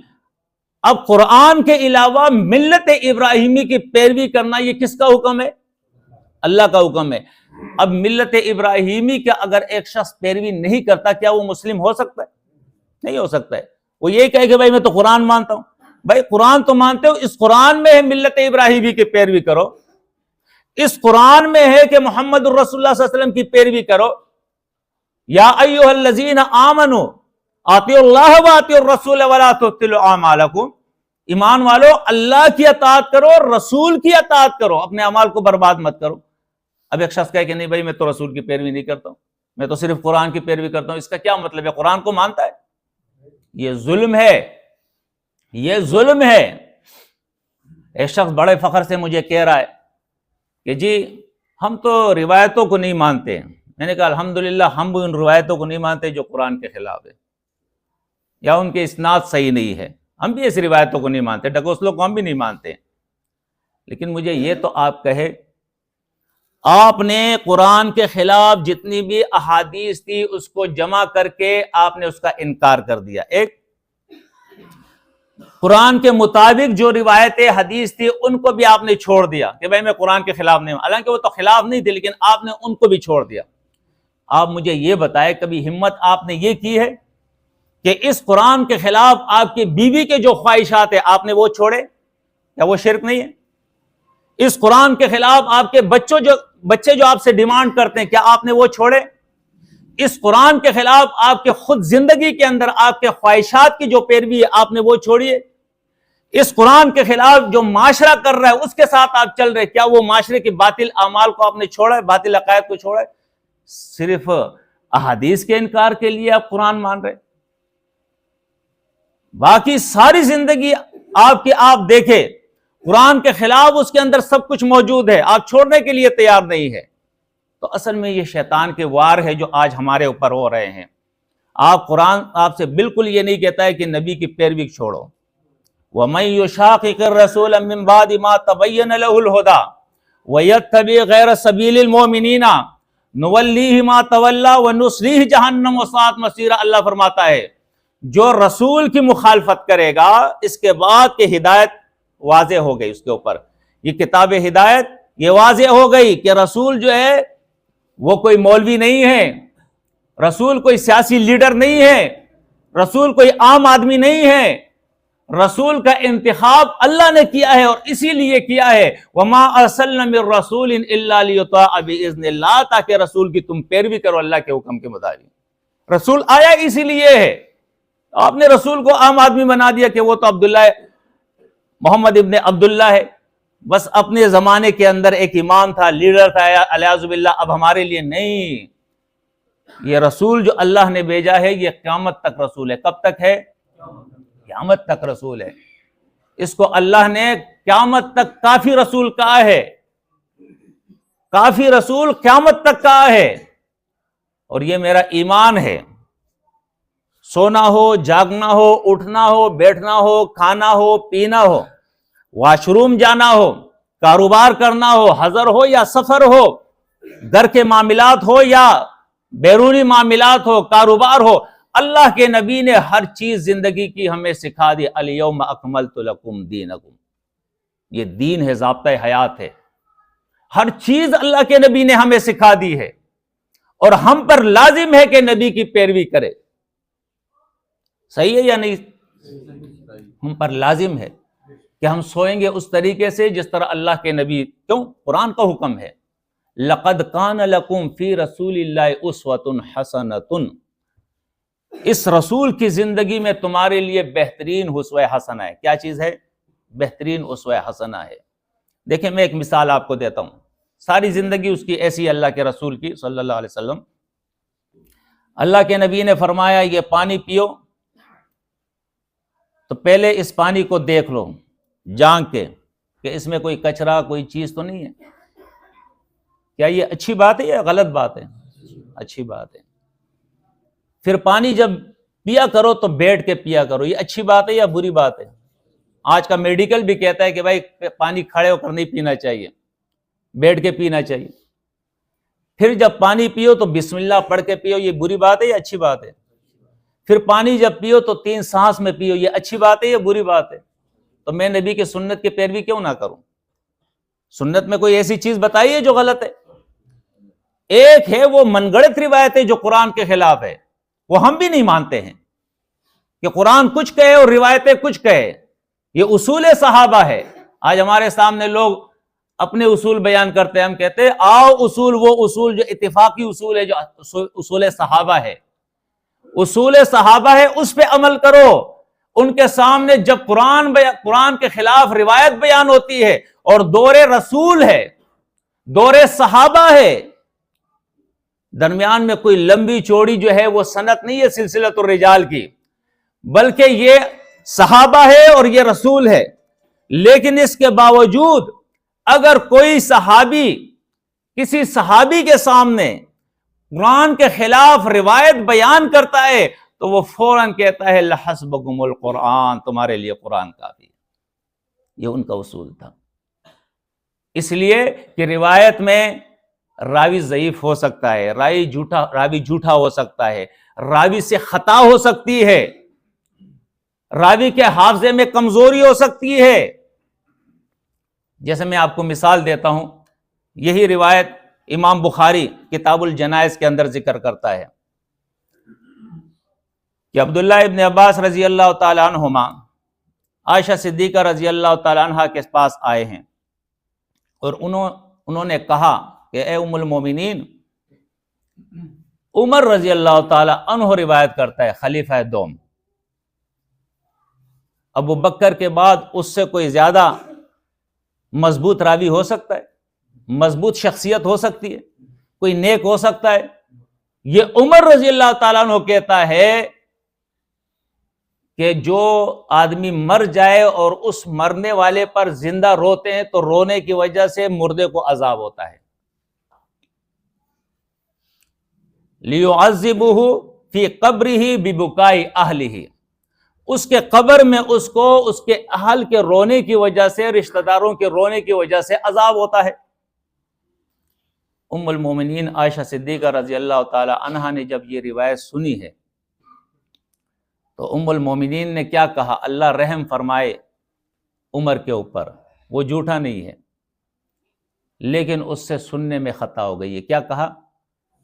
اب قرآن کے علاوہ ملت ابراہیمی کی پیروی کرنا یہ کس کا حکم ہے؟ اللہ کا حکم ہے۔ اب ملت ابراہیمی کا اگر ایک شخص پیروی نہیں کرتا، کیا وہ مسلم ہو سکتا ہے؟ نہیں ہو سکتا ہے۔ وہ یہ کہے کہ بھائی میں تو قرآن مانتا ہوں۔ بھائی قرآن تو مانتے ہو، اس قرآن میں ہے ملت ابراہیمی کی پیروی کرو، اس قرآن میں ہے کہ محمد الرسول اللہ صلی اللہ علیہ وسلم کی پیروی کرو۔ یا ایھا الذین آمنوا اطیعوا اللہ واطیعوا الرسول ولا تبطلوا اعمالکم، ایمان والو اللہ کی اطاعت کرو، رسول کی اطاعت کرو، اپنے اعمال کو برباد مت کرو۔ اب ایک شخص کہے کہ نہیں بھائی میں تو رسول کی پیروی نہیں کرتا ہوں، میں تو صرف قرآن کی پیروی کرتا ہوں، اس کا کیا مطلب ہے؟ قرآن کو مانتا ہے؟ یہ ظلم ہے، یہ ظلم ہے۔ ایک شخص بڑے فخر سے مجھے کہہ رہا ہے کہ جی ہم تو روایتوں کو نہیں مانتے۔ میں نے کہا الحمدللہ ہم بھی ان روایتوں کو نہیں مانتے جو قرآن کے خلاف ہے یا ان کے اسناد صحیح نہیں ہے، ہم بھی ایسی روایتوں کو نہیں مانتے، ڈکوسلوں کو ہم بھی نہیں مانتے۔ لیکن مجھے یہ تو آپ کہے، آپ نے قرآن کے خلاف جتنی بھی احادیث تھی اس کو جمع کر کے آپ نے اس کا انکار کر دیا۔ ایک قرآن کے مطابق جو روایتیں حدیث تھی ان کو بھی آپ نے چھوڑ دیا کہ بھائی میں قرآن کے خلاف نہیں ہوں، حالانکہ وہ تو خلاف نہیں تھے لیکن آپ نے ان کو بھی چھوڑ دیا۔ آپ مجھے یہ بتائے کبھی ہمت آپ نے یہ کی ہے کہ اس قرآن کے خلاف آپ کی بیوی کے جو خواہشات ہیں آپ نے وہ چھوڑے؟ کیا وہ شرک نہیں ہے؟ اس قرآن کے خلاف آپ کے بچے جو آپ سے ڈیمانڈ کرتے ہیں کیا آپ نے وہ چھوڑے؟ اس قرآن کے خلاف آپ کے خود زندگی کے اندر آپ کے خواہشات کی جو پیروی ہے آپ نے وہ چھوڑیے؟ اس قرآن کے خلاف جو معاشرہ کر رہا ہے اس کے ساتھ آپ چل رہے، کیا وہ معاشرے کے باطل اعمال کو آپ نے چھوڑا ہے، باطل عقائد کو چھوڑا ہے؟ صرف احادیث کے انکار کے لیے آپ قرآن مان رہے، باقی ساری زندگی آپ کی آپ دیکھیں قرآن کے خلاف اس کے اندر سب کچھ موجود ہے، آپ چھوڑنے کے لیے تیار نہیں ہے۔ تو اصل میں یہ شیطان کے وار ہے جو آج ہمارے اوپر ہو رہے ہیں۔ قرآن آپ سے بالکل یہ نہیں کہتا ہے کہ نبی کی پیروی چھوڑو۔ وَمَن يُشَاقِقِ الرَّسُولَ مِن بَعْدِ مَا تَبَيَّنَ لَهُ الْهُدَىٰ وَيَتَّبِعْ غَيْرَ سَبِيلِ الْمُؤْمِنِينَ نُوَلِّهِ مَا تَوَلَّىٰ وَنُصْلِهِ جَهَنَّمَ وَسَاءَتْ مَصِيرًا۔ اللہ فرماتا ہے جو رسول کی مخالفت کرے گا اس کے بعد کہ ہدایت واضح ہو گئی اس کے اوپر، یہ کتاب ہدایت یہ واضح ہو گئی کہ رسول جو ہے وہ کوئی مولوی نہیں ہے، رسول کوئی سیاسی لیڈر نہیں ہے، رسول کوئی عام آدمی نہیں ہے، رسول کا انتخاب اللہ نے کیا ہے اور اسی لیے کیا ہے وَمَا أَرْسَلْنَا مِن رَّسُولٍ إِلَّا لِيُطَاعَ بِإِذْنِ اللَّهِ، تاکہ رسول کی تم پیروی کرو اللہ کے حکم کے مطابق۔ رسول آیا اسی لیے ہے، آپ نے رسول کو عام آدمی بنا دیا کہ وہ تو عبداللہ محمد ابن عبداللہ ہے، بس اپنے زمانے کے اندر ایک امام تھا، لیڈر تھا، علیاذ باللہ، اب ہمارے لیے نہیں۔ یہ رسول جو اللہ نے بھیجا ہے یہ قیامت تک رسول ہے. کب تک ہے؟ قیامت تک رسول ہے. اس کو اللہ نے قیامت تک کافی رسول کہا ہے. کافی رسول قیامت تک کہا ہے. اور یہ میرا ایمان ہے. سونا ہو، جاگنا ہو، اٹھنا ہو، بیٹھنا ہو، کھانا ہو، پینا ہو، واش روم جانا ہو، کاروبار کرنا ہو، حضر ہو یا سفر ہو، گھر کے معاملات ہو یا بیرونی معاملات ہو، کاروبار ہو، اللہ کے نبی نے ہر چیز زندگی کی ہمیں سکھا دی. الیوم اکملت لکم دینکم. یہ دین ہے، ضابطہ حیات ہے. ہر چیز اللہ کے نبی نے ہمیں سکھا دی ہے اور ہم پر لازم ہے کہ نبی کی پیروی کرے. صحیح ہے یا نہیں؟ ہم پر لازم ہے کہ ہم سوئیں گے اس طریقے سے جس طرح اللہ کے نبی. کیوں؟ قرآن کا حکم ہے لَقَدْ كَانَ لَكُمْ فِي رَسُولِ اللَّهِ أُسْوَةٌ حَسَنَةٌ. اس رسول کی زندگی میں تمہارے لیے بہترین اسوہ حسنہ ہے. کیا چیز ہے؟ بہترین اسوہ حسنہ ہے. دیکھیں میں ایک مثال آپ کو دیتا ہوں. ساری زندگی اس کی ایسی اللہ کے رسول کی صلی اللہ علیہ وسلم. اللہ کے نبی نے فرمایا یہ پانی پیو تو پہلے اس پانی کو دیکھ لو جانچ کے کہ اس میں کوئی کچرا کوئی چیز تو نہیں ہے. کیا یہ اچھی بات ہے یا غلط بات ہے؟ اچھی بات ہے. پھر پانی جب پیا کرو تو بیٹھ کے پیا کرو. یہ اچھی بات ہے یا بری بات ہے؟ آج کا میڈیکل بھی کہتا ہے کہ بھائی پانی کھڑے ہو کر نہیں پینا چاہیے، بیٹھ کے پینا چاہیے. پھر جب پانی پیو تو بسم اللہ پڑھ کے پیو. یہ بری بات ہے یا اچھی بات ہے؟ پھر پانی جب پیو تو 3 سانس میں پیو. یہ اچھی بات ہے یا بری بات ہے؟ تو میں نبی کی سنت کی پیروی کیوں نہ کروں؟ سنت میں کوئی ایسی چیز بتائی ہے جو غلط ہے؟ ایک ہے وہ من گڑت روایتیں جو قرآن کے خلاف ہے، وہ ہم بھی نہیں مانتے ہیں کہ قرآن کچھ کہے اور روایتیں کچھ کہے. یہ اصول صحابہ ہے. آج ہمارے سامنے لوگ اپنے اصول بیان کرتے ہیں. ہم کہتے ہیں آؤ اصول، وہ اصول جو اتفاقی اصول ہے، جو اصول صحابہ ہے، اصول صحابہ ہے، اس پہ عمل کرو. ان کے سامنے جب قرآن کے خلاف روایت بیان ہوتی ہے اور دور رسول ہے، دور صحابہ ہے، درمیان میں کوئی لمبی چوڑی جو ہے وہ سند نہیں ہے سلسلۃ الرجال کی، بلکہ یہ صحابہ ہے اور یہ رسول ہے. لیکن اس کے باوجود اگر کوئی صحابی کسی صحابی کے سامنے قرآن کے خلاف روایت بیان کرتا ہے تو وہ فوراً کہتا ہے لحسبکم القرآن، تمہارے لیے قرآن کافی ہے. یہ ان کا اصول تھا. اس لیے کہ روایت میں راوی ضعیف ہو سکتا ہے، راوی جھوٹا ہو سکتا ہے، راوی سے خطا ہو سکتی ہے، راوی کے حافظے میں کمزوری ہو سکتی ہے. جیسے میں آپ کو مثال دیتا ہوں، یہی روایت امام بخاری کتاب الجنائز کے اندر ذکر کرتا ہے کہ عبداللہ ابن عباس رضی اللہ تعالیٰ عنہما عائشہ صدیقہ رضی اللہ تعالیٰ عنہ کے پاس آئے ہیں اور انہوں نے کہا کہ اے ام المومنین، عمر رضی اللہ تعالیٰ عنہ روایت کرتا ہے، خلیفہ دوم، ابو بکر کے بعد اس سے کوئی زیادہ مضبوط راوی ہو سکتا ہے، مضبوط شخصیت ہو سکتی ہے، کوئی نیک ہو سکتا ہے. یہ عمر رضی اللہ تعالیٰ عنہ کہتا ہے کہ جو آدمی مر جائے اور اس مرنے والے پر زندہ روتے ہیں تو رونے کی وجہ سے مردے کو عذاب ہوتا ہے. لِيُعَذِّبُهُ فِي قَبْرِهِ بِبُكَاءِ أَهْلِهِ. اس کے قبر میں اس کو اس کے اہل کے رونے کی وجہ سے، رشتہ داروں کے رونے کی وجہ سے عذاب ہوتا ہے. ام المومنین عائشہ صدیقہ رضی اللہ تعالی عنہا نے جب یہ روایت سنی ہے تو ام المومنین نے کیا کہا؟ اللہ رحم فرمائے عمر کے اوپر، وہ جھوٹا نہیں ہے، لیکن اس سے سننے میں خطا ہو گئی ہے. کیا کہا؟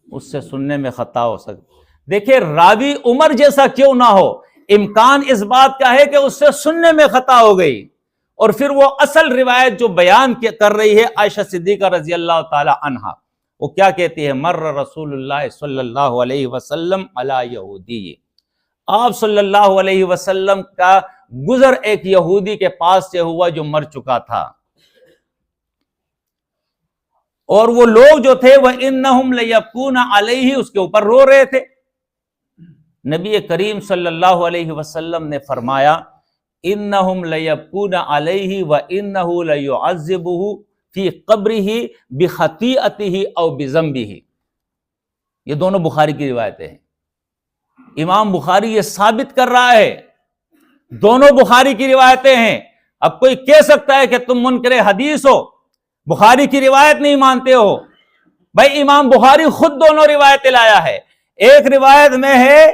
اس سے سننے میں خطا ہو سکتی. دیکھیں راوی عمر جیسا کیوں نہ ہو، امکان اس بات کا ہے کہ اس سے سننے میں خطا ہو گئی، اور پھر وہ اصل روایت جو بیان کر رہی ہے عائشہ صدیقہ رضی اللہ تعالی عنہا، وہ کیا کہتی ہے؟ مر رسول اللہ صلی اللہ علیہ وسلم علی یہودی. آپ صلی اللہ علیہ وسلم کا گزر ایک یہودی کے پاس سے ہوا جو مر چکا تھا. اور وہ لوگ جو تھے وہ انہم لیبکون علیہ، اس کے اوپر رو رہے تھے۔ نبی کریم صلی اللہ علیہ وسلم نے فرمایا انہم لیبکون علیہ وانہ لیعذبہ فی قبرہ بخطیئتہ او بذنبہ۔ یہ دونوں بخاری کی روایتیں ہیں۔ امام بخاری یہ ثابت کر رہا ہے، دونوں بخاری کی روایتیں ہیں۔ اب کوئی کہہ سکتا ہے کہ تم منکر حدیث ہو، بخاری کی روایت نہیں مانتے ہو۔ بھائی امام بخاری خود دونوں روایتیں لایا ہے۔ ایک روایت میں ہے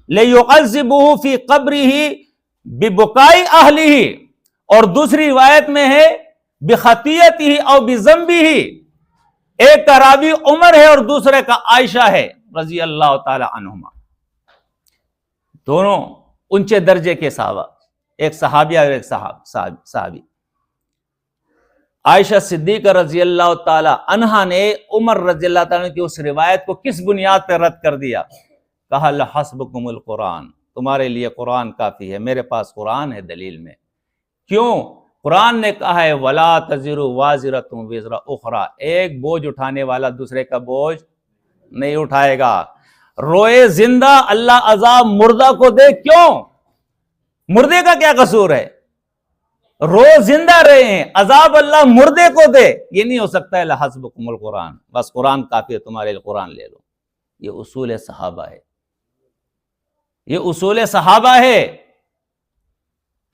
لیعذبہ فی قبرہ ببکاء اہلہ، اور دوسری روایت میں ہے بخطیئتہ او بذنبہ۔ ایک کا راوی عمر ہے اور دوسرے کا عائشہ ہے رضی اللہ تعالی عنہما، دونوں اونچے درجے کے صحابہ، ایک صحابیہ اور ایک صحابی۔ عائشہ صدیقہ رضی اللہ تعالی عنہا نے عمر رضی اللہ تعالی عنہ کی اس روایت کو کس بنیاد پہ رد کر دیا؟ کہا لحسبکم القرآن، تمہارے لیے قرآن کافی ہے، میرے پاس قرآن ہے دلیل میں۔ کیوں؟ قرآن نے کہا ہے وَلَا تَزِرُ وَازِرَةٌ وِزْرَ أُخْرَى، ایک بوجھ اٹھانے والا دوسرے کا بوجھ نہیں اٹھائے گا۔ روئے زندہ اللہ عذاب مردہ کو دے، کیوں؟ مردے کا کیا قصور ہے؟ رو زندہ رہے ہیں، عذاب اللہ مردے کو دے، یہ نہیں ہو سکتا ہے۔ لحسبکم القرآن، بس قرآن کافی ہے تمہارے لیے، قرآن لے لو۔ یہ اصول صحابہ ہے، یہ اصول صحابہ ہے۔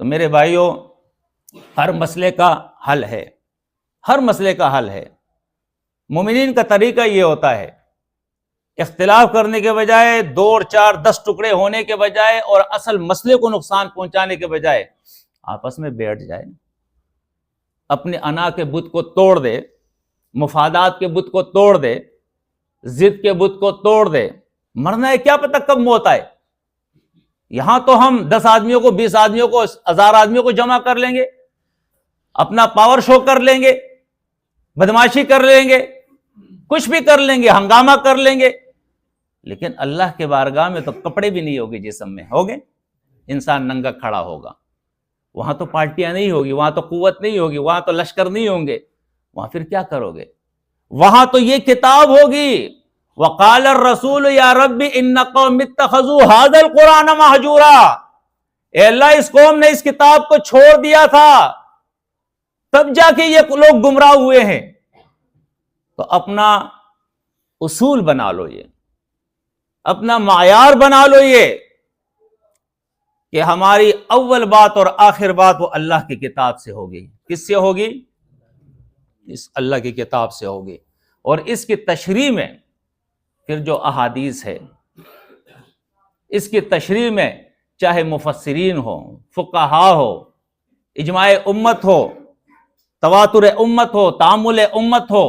تو میرے بھائیوں، ہر مسئلے کا حل ہے، ہر مسئلے کا حل ہے۔ مومنین کا طریقہ یہ ہوتا ہے، اختلاف کرنے کے بجائے، 2 اور 4 10 ٹکڑے ہونے کے بجائے اور اصل مسئلے کو نقصان پہنچانے کے بجائے آپس میں بیٹھ جائے، اپنے انا کے بت کو توڑ دے، مفادات کے بت کو توڑ دے، ضد کے بت کو توڑ دے۔ مرنا ہے، کیا پتہ کب موت آئے۔ یہاں تو ہم 10 آدمیوں کو، 20 آدمیوں کو، 1000 آدمیوں کو جمع کر لیں گے، اپنا پاور شو کر لیں گے، بدماشی کر لیں گے، کچھ بھی کر لیں گے، ہنگامہ کر لیں گے، لیکن اللہ کے بارگاہ میں تو کپڑے بھی نہیں ہوگے جسم میں، ہوگے؟ انسان ننگا کھڑا ہوگا۔ وہاں تو پارٹیاں نہیں ہوگی، وہاں تو قوت نہیں ہوگی، وہاں تو لشکر نہیں ہوں گے، وہاں پھر کیا کرو گے؟ وہاں تو یہ کتاب ہوگی، وقال الرسول یا رب ان قوم اتخذوا هذا القرآن مہجورا، اے اللہ اس قوم نے اس کتاب کو چھوڑ دیا تھا، تب جا کے یہ لوگ گمراہ ہوئے ہیں۔ تو اپنا اصول بنا لو، یہ اپنا معیار بنا لو، یہ کہ ہماری اول بات اور آخر بات وہ اللہ کی کتاب سے ہوگی۔ کس سے ہوگی؟ اس اللہ کی کتاب سے ہوگی۔ اور اس کی تشریح میں پھر جو احادیث ہے، اس کی تشریح میں چاہے مفسرین ہو، فقہا ہو، اجماع امت ہو، تواتر امت ہو، تعامل امت ہو،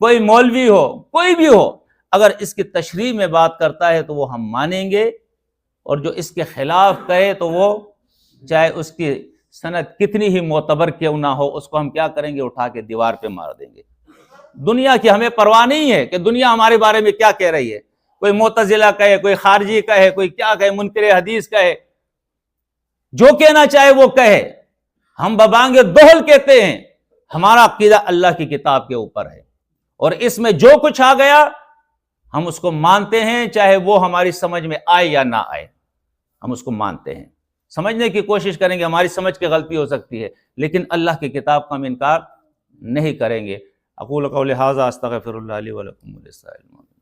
کوئی مولوی ہو، کوئی بھی ہو، اگر اس کی تشریح میں بات کرتا ہے تو وہ ہم مانیں گے، اور جو اس کے خلاف کہے تو وہ چاہے اس کی سند کتنی ہی معتبر کیوں نہ ہو، اس کو ہم کیا کریں گے؟ اٹھا کے دیوار پہ مار دیں گے۔ دنیا کی ہمیں پرواہ نہیں ہے کہ دنیا ہمارے بارے میں کیا کہہ رہی ہے، کوئی معتزلہ کہے، کوئی خارجی کہے، کوئی کیا کہے، منکر حدیث کہے، جو کہنا چاہے وہ کہے، ہم ببانگ دہل کہتے ہیں، ہمارا عقیدہ اللہ کی کتاب کے اوپر ہے، اور اس میں جو کچھ آ گیا ہم اس کو مانتے ہیں، چاہے وہ ہماری سمجھ میں آئے یا نہ آئے، ہم اس کو مانتے ہیں۔ سمجھنے کی کوشش کریں گے، ہماری سمجھ کی غلطی ہو سکتی ہے، لیکن اللہ کی کتاب کا ہم انکار نہیں کریں گے۔ اقول قولی ھذا استغفر اللہ لی ولکم ولسائر المسلمین۔